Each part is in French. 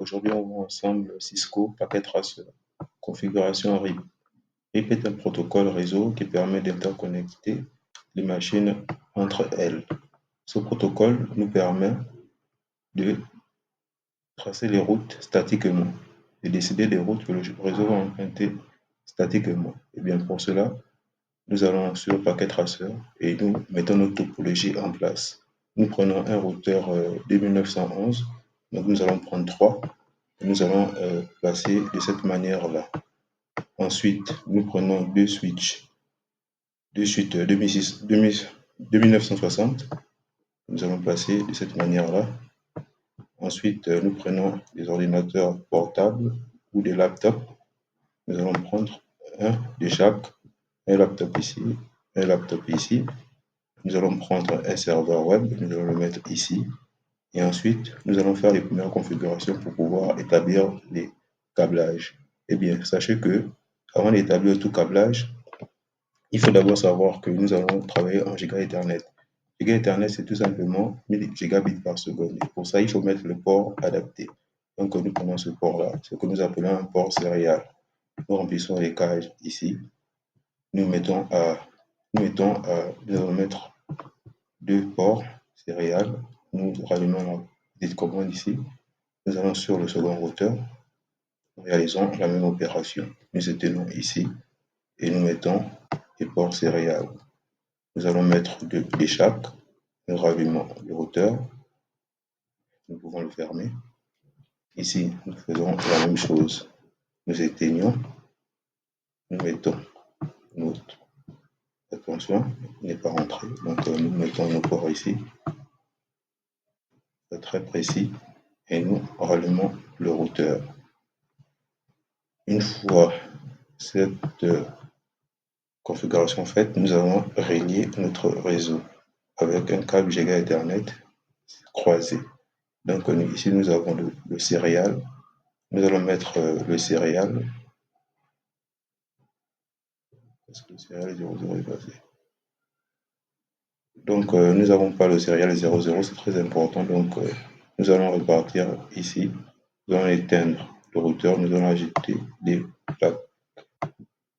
Aujourd'hui, on voit ensemble Cisco Packet Tracer. Configuration RIP. RIP est un protocole réseau qui permet d'interconnecter les machines entre elles. Ce protocole nous permet de tracer les routes statiquement, de décider des routes que le réseau va emprunter statiquement. Et bien pour cela, nous allons sur Packet Tracer et nous mettons notre topologie en place. Nous prenons un routeur 2911, donc nous allons prendre 3 et nous allons placer de cette manière-là. Ensuite, nous prenons deux switches 2960, nous allons placer de cette manière-là. Ensuite, nous prenons des ordinateurs portables ou des laptops. Nous allons prendre un de chaque, un laptop ici, un laptop ici. Nous allons prendre un serveur web, nous allons le mettre ici. Et ensuite, nous allons faire les premières configurations pour pouvoir établir les câblages. Eh bien, sachez que avant d'établir tout câblage, il faut d'abord savoir que nous allons travailler en Giga Ethernet. Giga Ethernet, c'est tout simplement 1000 gigabits par seconde. Et pour ça, il faut mettre le port adapté. Donc, nous prenons ce port-là, ce que nous appelons un port serial. Nous remplissons les cages ici. Nous allons mettre deux ports serial. Nous rallumons la petite commande ici. Nous allons sur le second routeur. Nous réalisons la même opération. Nous éteignons ici et nous mettons les ports serial. Nous allons mettre deux de chaque. Nous rallumons le routeur. Nous pouvons le fermer. Ici, nous faisons la même chose. Nous éteignons. Nous mettons notre. Attention, il n'est pas rentré. Donc, nous mettons nos ports ici. C'est très précis. Et nous rallumons le routeur. Une fois cette configuration faite, nous allons relier notre réseau avec un câble Giga Ethernet croisé. Donc ici nous avons le serial. Nous allons mettre le serial. Parce que le serial 00 est passé. Donc nous n'avons pas le serial 00, c'est très important. Donc nous allons repartir ici. Nous allons éteindre le routeur. Nous allons ajouter des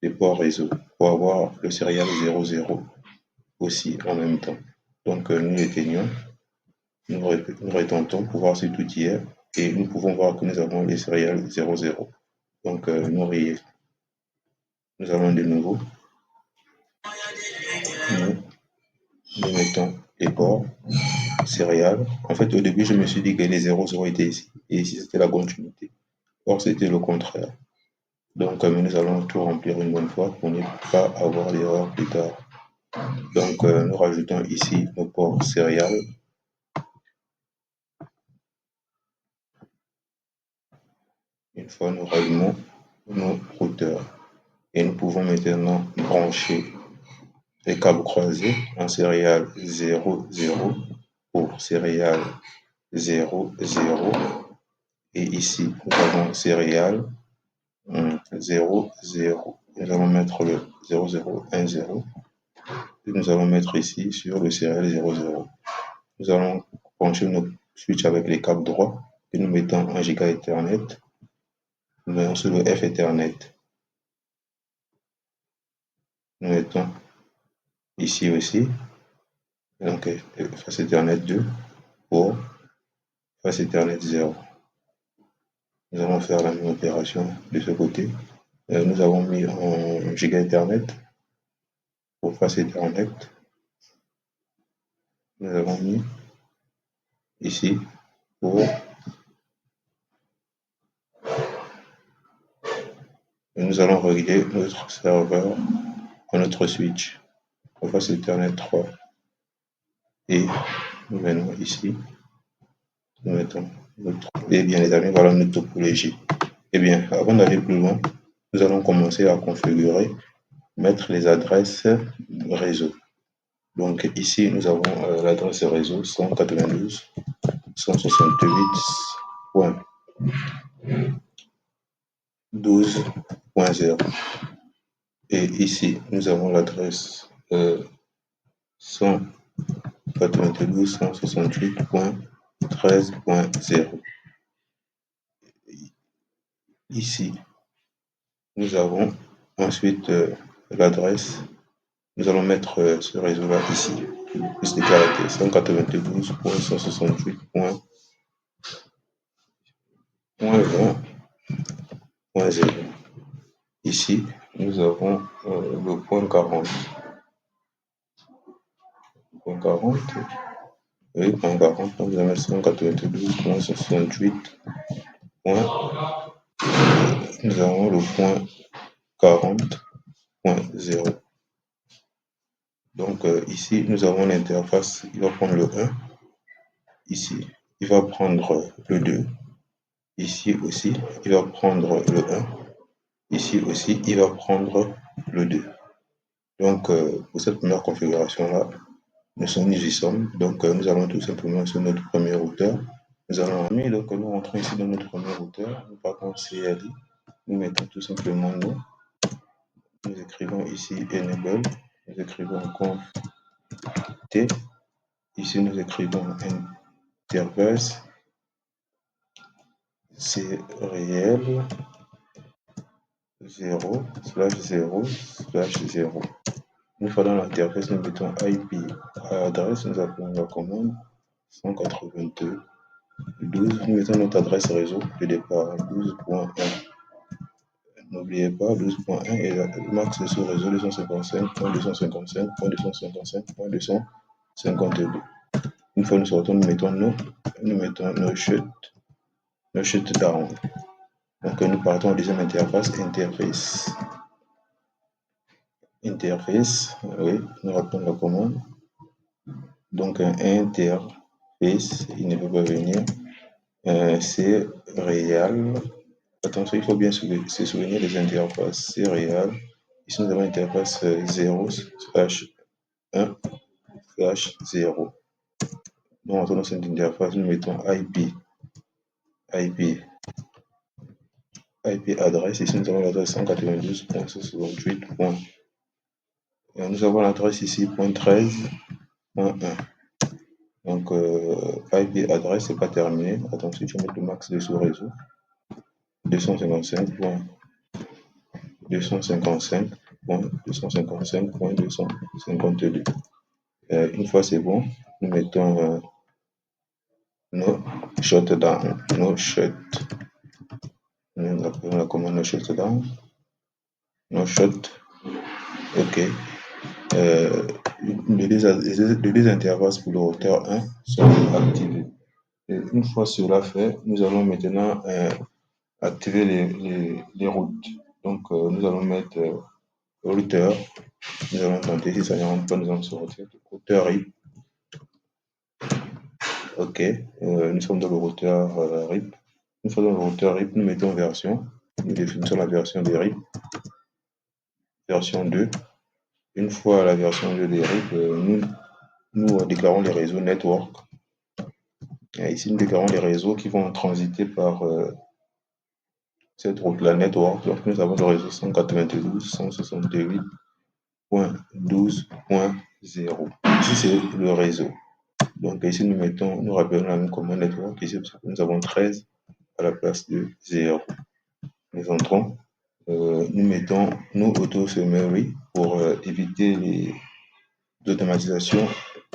ports réseau pour avoir le serial 00 aussi en même temps. Donc nous l'éteignons, nous retentons pour voir si tout y est et nous pouvons voir que nous avons les serial 00. Donc nous allons de nouveau, nous mettons les ports serial. En fait au début je me suis dit que les 00 étaient ici et ici c'était la continuité. Or c'était le contraire. Donc nous allons tout remplir une bonne fois pour ne pas avoir d'erreur plus tard. Donc nous rajoutons ici nos ports serial. Une fois nous rallumons nos routeurs et nous pouvons maintenant brancher les câbles croisés en serial 00 pour serial 00 et ici nous avons serial 00. Nous allons mettre le 0010 et nous allons mettre ici sur le serial 00. Nous allons brancher nos switches avec les câbles droits et nous mettons un Giga Ethernet. Nous mettons sur le F Ethernet. Nous mettons ici aussi, donc face Ethernet 2 pour face Ethernet 0. Nous allons faire la même opération de ce côté. Nous avons mis en Giga Ethernet pour face Ethernet. Nous avons mis ici pour et nous allons régler notre serveur à notre switch pour face Ethernet 3. Et nous venons ici, nous mettons notre. Et bien les amis, voilà notre topologie. Et bien, avant d'aller plus loin, nous allons commencer à configurer, mettre les adresses réseau. Donc ici, nous avons l'adresse réseau 192.168.12.0. Et ici, nous avons l'adresse 192.168.13.0. Ici, nous avons ensuite l'adresse. Nous allons mettre ce réseau-là ici, plus de caractères, 192.168.20.0. Ici, nous avons le point 40. Point 40, oui, point 40, nous allons mettre 192.168. Nous avons le point 40.0. Donc ici, nous avons l'interface, il va prendre le 1. Ici, il va prendre le 2. Ici aussi, il va prendre le 1. Ici aussi, il va prendre le 2. Donc, pour cette première configuration-là, nous y sommes. Donc, nous allons tout simplement sur notre premier routeur. Nous allons donc nous rentrons ici dans notre premier routeur. Nous partons CLI. Nous mettons tout simplement nous écrivons ici enable. Nous écrivons conf t. Ici, nous écrivons interface. C'est réel 0/0/0. Une fois dans l'interface, nous mettons IP à adresse, nous appelons la commande 192. Nous mettons notre adresse réseau de départ 12.1. N'oubliez pas 12.1 et le max de ce réseau 255.255.255.252. Une fois nous sortons, nous mettons nos shutdown. Donc nous partons en deuxième interface, interface, oui, nous rappelons la commande. Donc un interface, il ne peut pas venir. C'est réel. Attention, il faut bien se souvenir des interfaces. C'est réel. Ici, nous avons l'interface 0/1/0. Donc, dans cette interface, nous mettons IP adresse. Ici, nous avons l'adresse 192.168. Nous avons l'adresse ici, .13.1. Donc, IP adresse, c'est pas terminé. Attention, je vais mettre le max de ce réseau. 255.255.252. Une fois c'est bon, nous mettons nos shutdown. Nous appelons la commande no shutdown. No shut. OK. Les deux interfaces pour le routeur 1 sont activées. Et une fois cela fait, nous allons maintenant activer les routes. Donc, nous allons mettre routeur. Nous allons tenter, si ça ne rentre pas, nous allons sortir. Routeur RIP. OK. Nous sommes dans le routeur RIP. Une fois dans le routeur RIP, nous mettons version. Nous définissons la version des RIP. Version 2. Une fois la version 2 des RIP, nous déclarons les réseaux network. Et ici, nous déclarons les réseaux qui vont transiter par cette route-là, network. Donc, nous avons le réseau 192.168.12.0. Ici, c'est le réseau. Donc, ici, nous rappelons la même commande network. Ici, nous avons 13 à la place de 0. Nous entrons. Nous auto-summary pour éviter les automatisations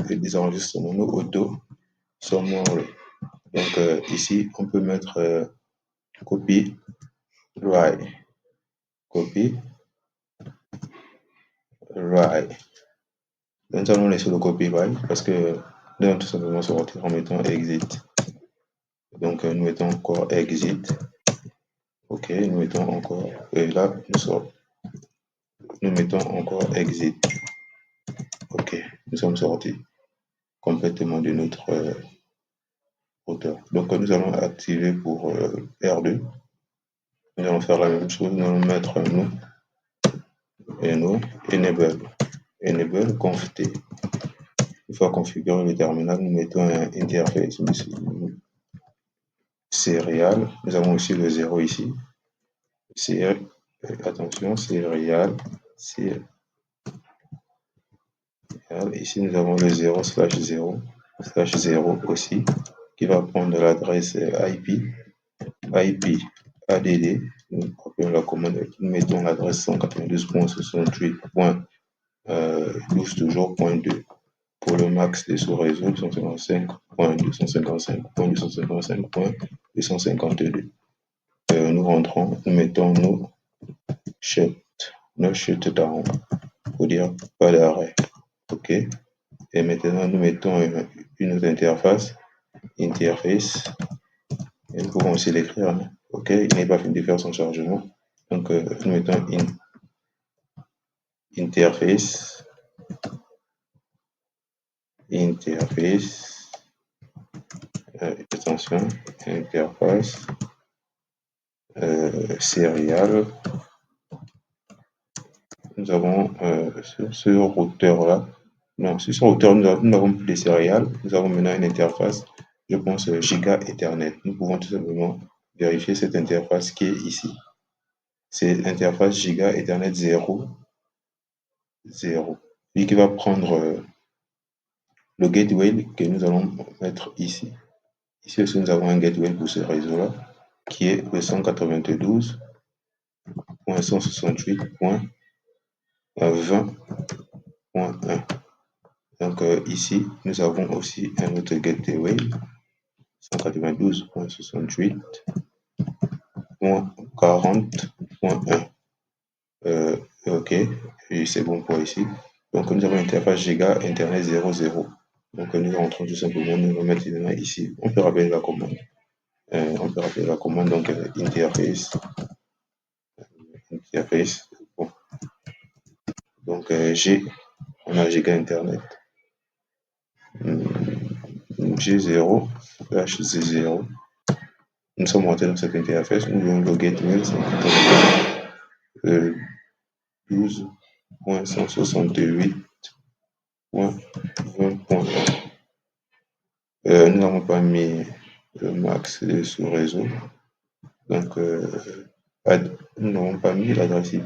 et les enregistrements. Nous auto-summary. Donc, ici, on peut mettre copy write. Copy write. Nous allons laisser le copyright parce que nous allons tout simplement sortir en mettant exit. Donc, nous mettons encore exit. OK, nous mettons encore, et là, nous mettons encore exit. OK, nous sommes sortis complètement de notre routeur. Donc, nous allons activer pour R2. Nous allons faire la même chose. Nous allons mettre nous enable conf t. Une fois configuré le terminal, nous mettons un interface serial. Nous avons aussi le 0 ici. Attention, serial. Ici, nous avons le 0/0/0 aussi, qui va prendre l'adresse IP add nous appelons la commande, nous mettons l'adresse 192.68.12 toujours .2. Pour le max des sous-réseaux, 255.255.255.252. Nous rentrons, nous mettons nos shutdown pour dire pas d'arrêt. OK. Et maintenant, nous mettons une autre interface, interface. Et nous pouvons aussi l'écrire. Hein. OK. Il n'est pas fini de faire son chargement. Donc, nous mettons interface. Attention, interface. Serial. Nous avons sur ce routeur-là, non, sur ce routeur, nous n'avons plus de serial, nous avons maintenant une interface, je pense, Giga Ethernet. Nous pouvons tout simplement vérifier cette interface qui est ici. C'est l'interface Giga Ethernet 0, 0. Lui qui va prendre le gateway que nous allons mettre ici. Ici aussi, nous avons un gateway pour ce réseau-là, qui est le 192.168.20.1. Donc ici, nous avons aussi un autre gateway, 192.68.40.1. OK, et c'est bon pour ici. Donc nous avons l'interface Giga Internet 00. Donc nous rentrons tout simplement, nous le mettons ici. On peut rappeler la commande. Donc interface. Bon. Donc on a Giga Internet. G0, Z0. Nous sommes rentrés dans cette interface, nous avons le gateway 12.168.20.1. Nous n'avons pas mis le max de sous-réseau, donc nous n'avons pas mis l'adresse IP.